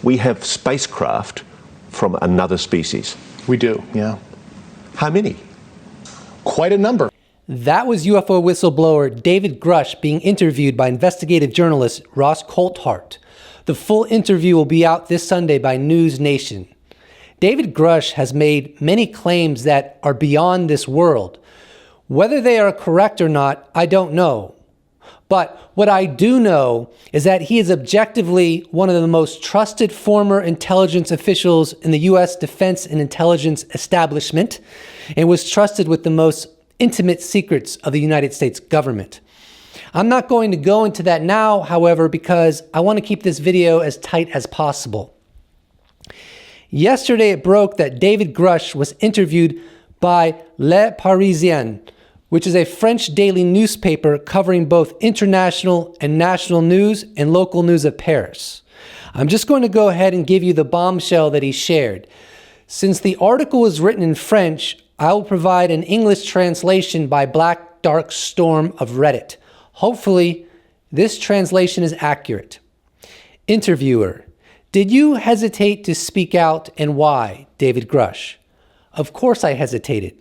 We have spacecraft from another species. We do, yeah. How many? Quite a number. That was UFO whistleblower David Grusch being interviewed by investigative journalist Ross Coulthart. The full interview will be out this Sunday by News Nation. David Grusch has made many claims that are beyond this world. Whether they are correct or not, I don't know. But what I do know is that he is objectively one of the most trusted former intelligence officials in the U.S. defense and intelligence establishment, and was trusted with the most intimate secrets of the United States government. I'm not going to go into that now, however, because I want to keep this video as tight as possible. Yesterday it broke that David Grusch was interviewed by Le Parisien, which is a French daily newspaper covering both international and national news and local news of Paris. I'm just going to go ahead and give you the bombshell that he shared. Since the article was written in French, I will provide an English translation by Black Dark Storm of Reddit. Hopefully, this translation is accurate. Interviewer: did you hesitate to speak out, and why, David Grusch? Of course I hesitated,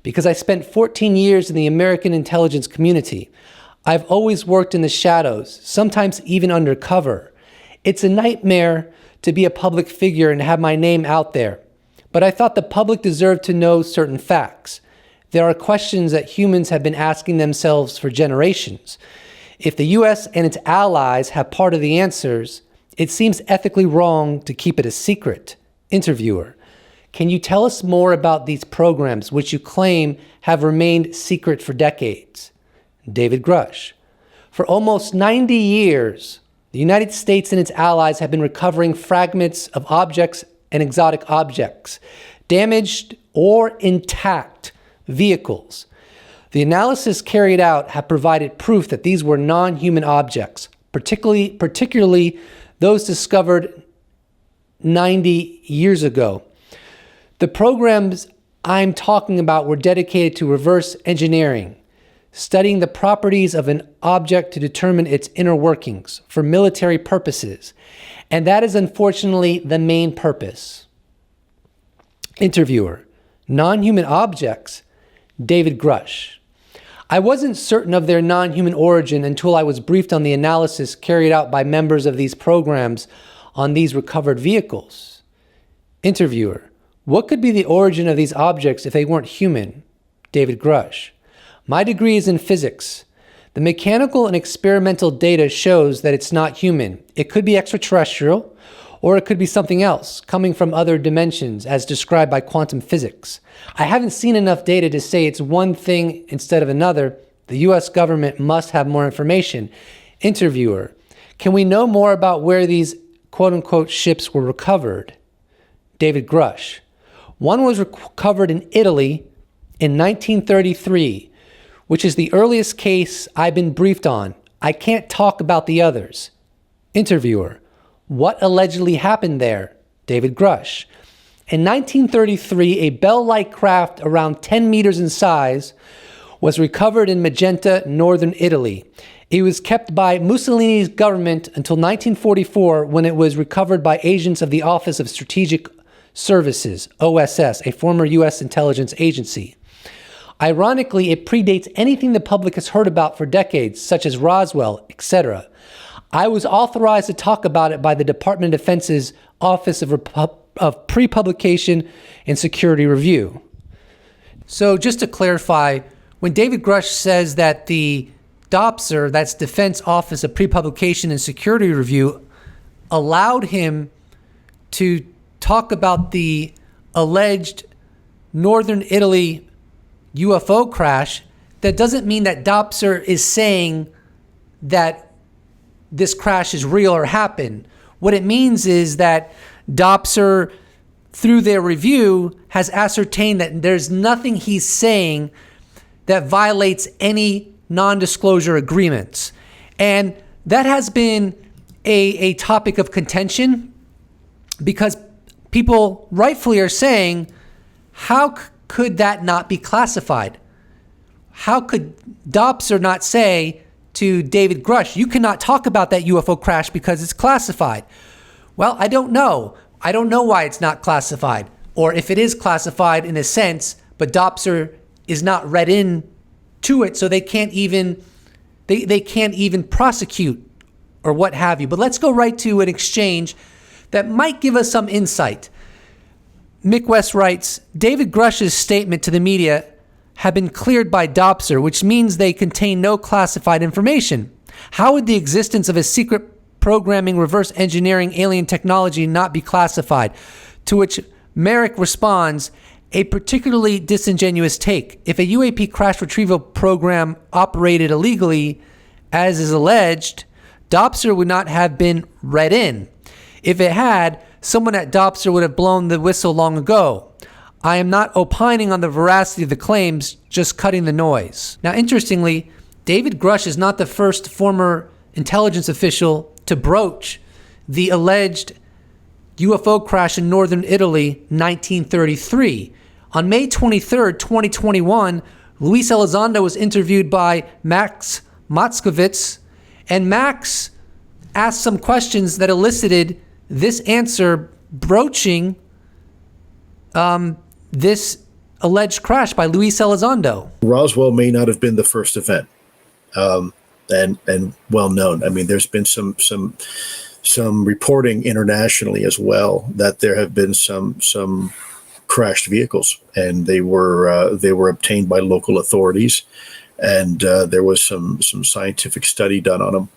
because I spent 14 years in the American intelligence community. I've always worked in the shadows, sometimes even undercover. It's a nightmare to be a public figure and have my name out there. But I thought the public deserved to know certain facts. There are questions that humans have been asking themselves for generations. If the U.S. and its allies have part of the answers, it seems ethically wrong to keep it a secret. Interviewer: can you tell us more about these programs which you claim have remained secret for decades? David Grusch: for almost 90 years, the United States and its allies have been recovering fragments of objects and exotic objects, damaged or intact vehicles. The analysis carried out have provided proof that these were non-human objects, particularly those discovered 90 years ago. The programs I'm talking about were dedicated to reverse engineering, studying the properties of an object to determine its inner workings for military purposes. And that is unfortunately the main purpose. Interviewer: non-human objects? David Grusch: I wasn't certain of their non-human origin until I was briefed on the analysis carried out by members of these programs on these recovered vehicles. Interviewer: what could be the origin of these objects if they weren't human? David Grusch: my degree is in physics. The mechanical and experimental data shows that it's not human. It could be extraterrestrial, or it could be something else, coming from other dimensions, as described by quantum physics. I haven't seen enough data to say it's one thing instead of another. The U.S. government must have more information. Interviewer: can we know more about where these quote-unquote ships were recovered? David Grusch: one was recovered in Italy in 1933, which is the earliest case I've been briefed on. I can't talk about the others. Interviewer: what allegedly happened there? David Grusch: in 1933, a bell-like craft around 10 meters in size was recovered in Magenta, northern Italy. It was kept by Mussolini's government until 1944, when it was recovered by agents of the Office of Strategic Services, OSS, a former U.S. intelligence agency. Ironically, it predates anything the public has heard about for decades, such as Roswell, etc. I was authorized to talk about it by the Department of Defense's Office of Pre-Publication and Security Review. So just to clarify, when David Grusch says that the DOPSR, that's Defense Office of Pre-Publication and Security Review, allowed him to talk about the alleged Northern Italy UFO crash, that doesn't mean that DOPSR is saying that this crash is real or happened. What it means is that DOPSR, through their review, has ascertained that there's nothing he's saying that violates any non-disclosure agreements. And that has been a topic of contention, because people rightfully are saying, how could that not be classified? How could DOPSR not say to David Grusch, you cannot talk about that UFO crash because it's classified? Well, I don't know. I don't know why it's not classified, or if it is classified in a sense, but Dopser is not read in to it, so they can't even prosecute or what have you. But let's go right to an exchange that might give us some insight. Mick West writes, David Grusch's statement to the media have been cleared by Dopser, which means they contain no classified information. How would the existence of a secret programming, reverse engineering alien technology not be classified? To which Merrick responds, a particularly disingenuous take. If a UAP crash retrieval program operated illegally, as is alleged, Dopser would not have been read in. If it had, someone at Dopser would have blown the whistle long ago. I am not opining on the veracity of the claims, just cutting the noise. Now, interestingly, David Grusch is not the first former intelligence official to broach the alleged UFO crash in northern Italy, 1933. On May 23rd, 2021, Luis Elizondo was interviewed by Max Motzkowitz, and Max asked some questions that elicited this answer broaching this alleged crash by Luis Elizondo. Roswell may not have been the first event, and well known. I mean, there's been some reporting internationally as well that there have been some crashed vehicles, and they were obtained by local authorities, and there was some scientific study done on them.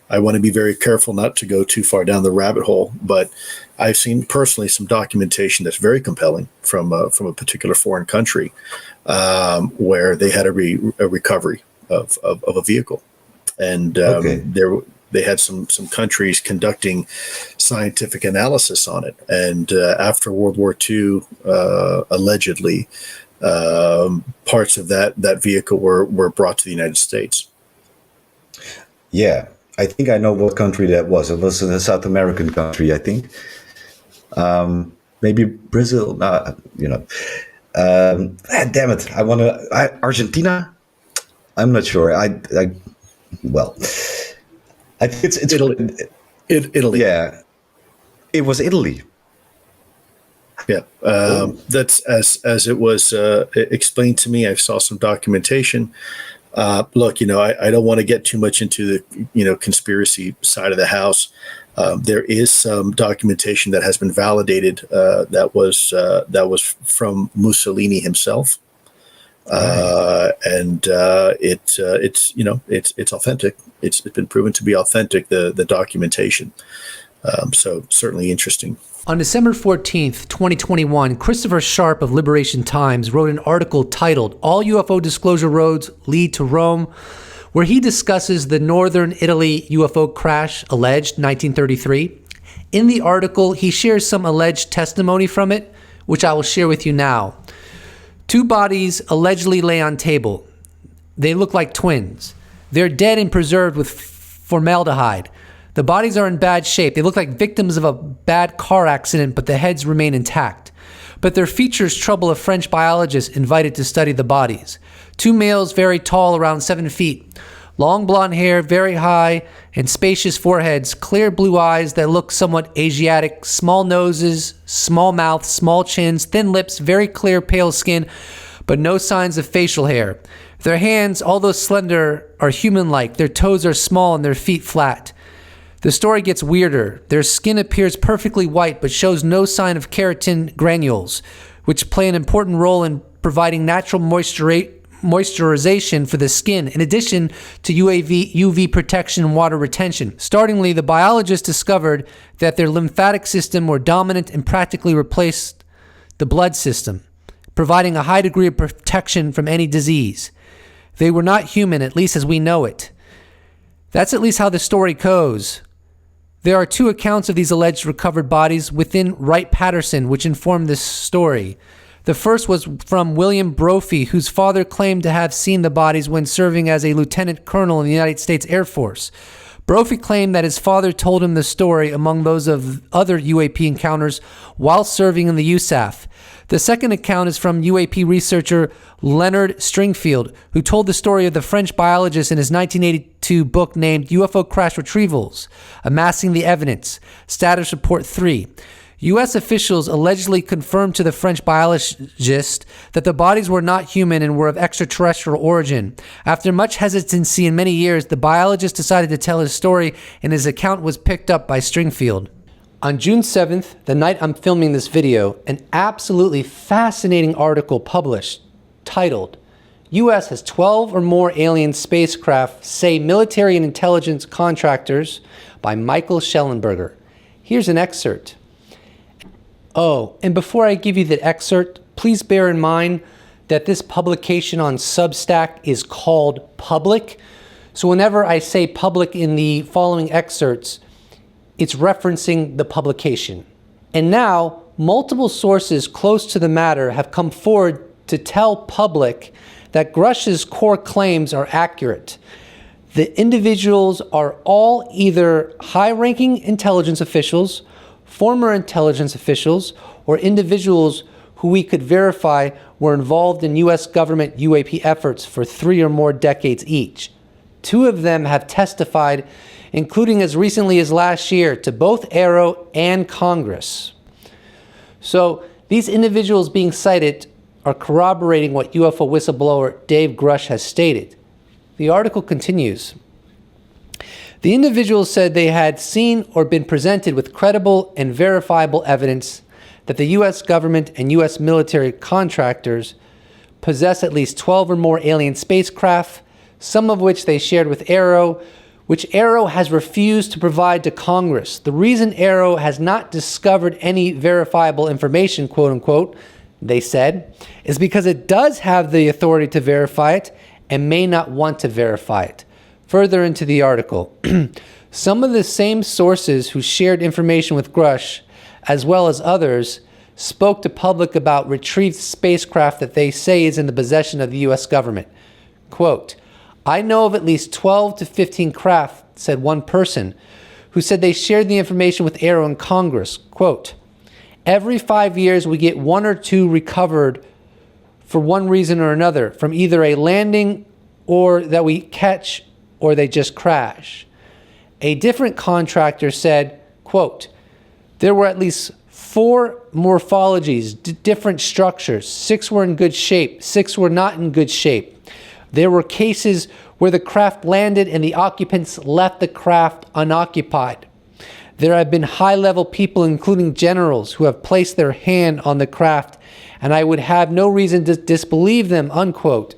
I want to be very careful not to go too far down the rabbit hole, but I've seen personally some documentation that's very compelling from a particular foreign country where they had a recovery of a vehicle, and they had some countries conducting scientific analysis on it, and after World War II, allegedly, parts of that vehicle were brought to the United States. Yeah. I think I know what country that was. It was a South American country, I think. Maybe Brazil. Damn it! Argentina. I'm not sure. I think it's Italy. Italy. Yeah, it was Italy. Yeah, that's as it was explained to me. I saw some documentation. Look, I don't want to get too much into the, conspiracy side of the house. There is some documentation that has been validated that was from Mussolini himself, and it's authentic. It's been proven to be authentic. The documentation, so certainly interesting. On December 14th, 2021, Christopher Sharp of Liberation Times wrote an article titled All UFO Disclosure Roads Lead to Rome, where he discusses the northern Italy UFO crash alleged 1933. In the article, he shares some alleged testimony from it, which I will share with you now. 2 bodies allegedly lay on table. They look like twins. They're dead and preserved with formaldehyde. The bodies are in bad shape. They look like victims of a bad car accident, but the heads remain intact. But their features trouble a French biologist invited to study the bodies. 2 males, very tall, around 7 feet. Long blonde hair, very high, and spacious foreheads, clear blue eyes that look somewhat Asiatic, small noses, small mouths, small chins, thin lips, very clear, pale skin, but no signs of facial hair. Their hands, although slender, are human-like. Their toes are small and their feet flat. The story gets weirder. Their skin appears perfectly white but shows no sign of keratin granules, which play an important role in providing natural moisturization for the skin, in addition to UV protection and water retention. Startlingly, the biologist discovered that their lymphatic system were dominant and practically replaced the blood system, providing a high degree of protection from any disease. They were not human, at least as we know it. That's at least how the story goes. There are 2 accounts of these alleged recovered bodies within Wright-Patterson, which inform this story. The first was from William Brophy, whose father claimed to have seen the bodies when serving as a lieutenant colonel in the United States Air Force. Brophy claimed that his father told him the story among those of other UAP encounters while serving in the USAF. The second account is from UAP researcher Leonard Stringfield, who told the story of the French biologist in his 1982 book named UFO Crash Retrievals, Amassing the Evidence, Status Report 3. U.S. officials allegedly confirmed to the French biologist that the bodies were not human and were of extraterrestrial origin. After much hesitancy and many years, the biologist decided to tell his story, and his account was picked up by Stringfield. On June 7th, the night I'm filming this video, an absolutely fascinating article published titled, U.S. has 12 or more alien spacecraft, say military and intelligence contractors, by Michael Schellenberger. Here's an excerpt. Oh, and before I give you the excerpt, please bear in mind that this publication on Substack is called Public. So whenever I say public in the following excerpts, it's referencing the publication. And now, multiple sources close to the matter have come forward to tell public that Grusch's core claims are accurate. The individuals are all either high-ranking intelligence officials, former intelligence officials, or individuals who we could verify were involved in U.S. government UAP efforts for 3 or more decades each. 2 of them have testified, including as recently as last year, to both AARO and Congress. So these individuals being cited are corroborating what UFO whistleblower Dave Grusch has stated. The article continues. The individuals said they had seen or been presented with credible and verifiable evidence that the U.S. government and U.S. military contractors possess at least 12 or more alien spacecraft, some of which they shared with AARO, which AARO has refused to provide to Congress. The reason AARO has not discovered any verifiable information, quote unquote, they said, is because it does have the authority to verify it and may not want to verify it. Further into the article, some of the same sources who shared information with Grusch, as well as others, spoke to public about retrieved spacecraft that they say is in the possession of the U.S. government. Quote, I know of at least 12 to 15 craft, said one person, who said they shared the information with AARO and Congress. Quote, every 5 years we get 1 or 2 recovered for one reason or another, from either a landing or that we catch or they just crash. A different contractor said, quote, there were at least 4 morphologies, different structures. 6 were in good shape, 6 were not in good shape. There were cases where the craft landed and the occupants left the craft unoccupied. There have been high-level people, including generals, who have placed their hand on the craft, and I would have no reason to disbelieve them, unquote.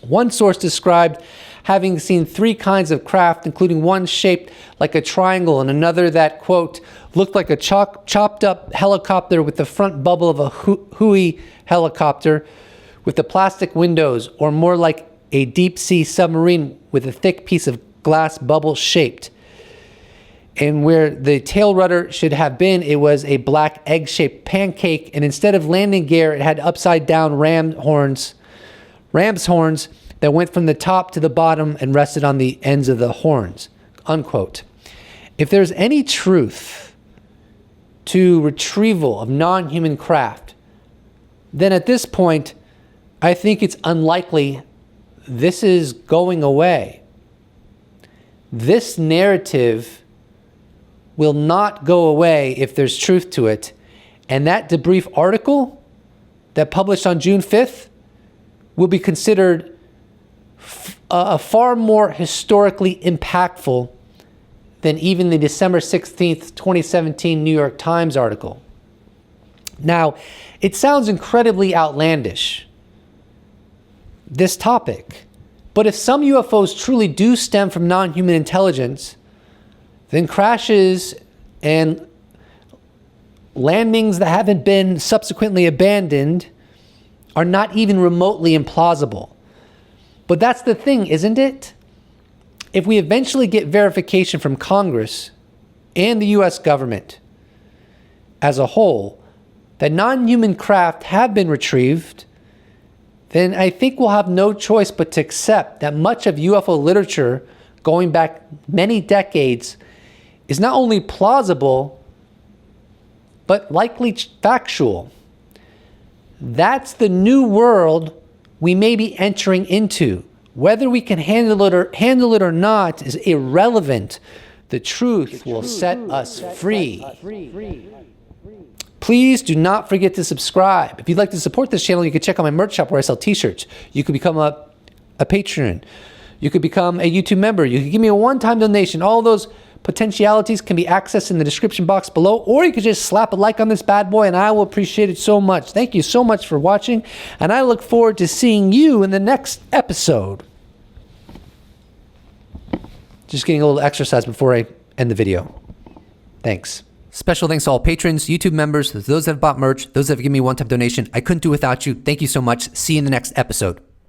One source described having seen 3 kinds of craft, including one shaped like a triangle and another that, quote, looked like a chopped up helicopter with the front bubble of a Huey helicopter with the plastic windows, or more like a deep sea submarine with a thick piece of glass bubble shaped. And where the tail rudder should have been, it was a black egg-shaped pancake, and instead of landing gear, it had upside-down ram's horns that went from the top to the bottom and rested on the ends of the horns, unquote. If there's any truth to retrieval of non-human craft, then at this point, I think it's unlikely this is going away. This narrative will not go away if there's truth to it. And that debrief article that published on June 5th will be considered a far more historically impactful than even the December 16th, 2017 New York Times article. Now, it sounds incredibly outlandish, this topic, but if some UFOs truly do stem from non-human intelligence, then crashes and landings that haven't been subsequently abandoned are not even remotely implausible. But that's the thing, isn't it? If we eventually get verification from Congress and the U.S. government as a whole that non-human craft have been retrieved, then I think we'll have no choice but to accept that much of UFO literature going back many decades is not only plausible, but likely factual. That's the new world we may be entering into. Whether we can handle it or not is irrelevant. The truth will set us free. Please do not forget to subscribe. If you'd like to support this channel, you can check out my merch shop where I sell t-shirts. You could become a patron. You could become a YouTube member. You could give me a one-time donation. All those potentialities can be accessed in the description box below, or you could just slap a like on this bad boy and I will appreciate it so much. Thank you so much for watching, and I look forward to seeing you in the next episode. Just getting a little exercise before I end the video. Thanks. Special thanks to all patrons, YouTube members, those that have bought merch, those that have given me a one-time donation. I couldn't do without you. Thank you so much. See you in the next episode.